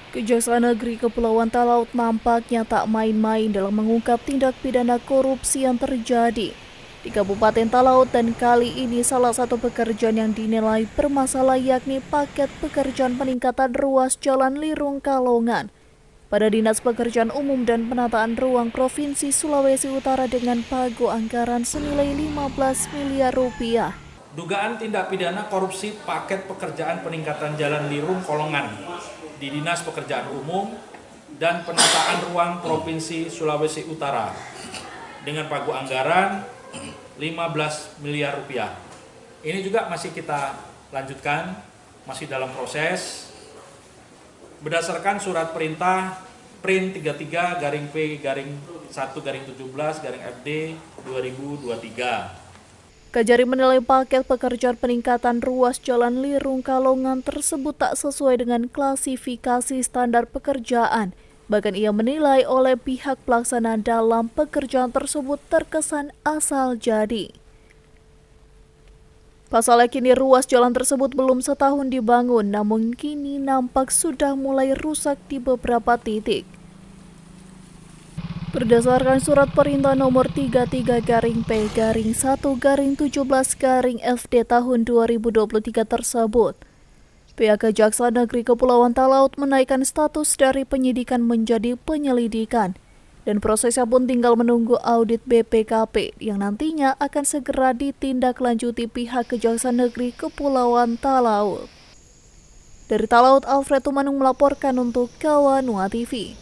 Kejaksaan Negeri Kepulauan Talaut nampaknya tak main-main dalam mengungkap tindak pidana korupsi yang terjadi di Kabupaten Talaut, dan kali ini salah satu pekerjaan yang dinilai bermasalah yakni paket pekerjaan peningkatan ruas Jalan Lirung Kalongan pada Dinas Pekerjaan Umum dan Penataan Ruang Provinsi Sulawesi Utara dengan pagu anggaran senilai 15 miliar rupiah. Dugaan tindak pidana korupsi paket pekerjaan peningkatan Jalan Lirung Kalongan di Dinas Pekerjaan Umum dan Penataan Ruang Provinsi Sulawesi Utara dengan pagu anggaran 15 miliar rupiah. Ini juga masih kita lanjutkan, masih dalam proses berdasarkan surat perintah Print 33-P-1-17-FD 2023. Kajari menilai paket pekerjaan peningkatan ruas Jalan Lirung Kalongan tersebut tak sesuai dengan klasifikasi standar pekerjaan. Bahkan ia menilai oleh pihak pelaksana dalam pekerjaan tersebut terkesan asal jadi. Pasalnya kini ruas jalan tersebut belum setahun dibangun, namun kini nampak sudah mulai rusak di beberapa titik. Berdasarkan surat perintah nomor 33-P-1-17-FD tahun 2023 tersebut, pihak Kejaksaan Negeri Kepulauan Talaut menaikkan status dari penyidikan menjadi penyelidikan, dan prosesnya pun tinggal menunggu audit BPKP yang nantinya akan segera ditindaklanjuti pihak Kejaksaan Negeri Kepulauan Talaut. Dari Talaut, Alfred Tumanung melaporkan untuk Kawanua TV.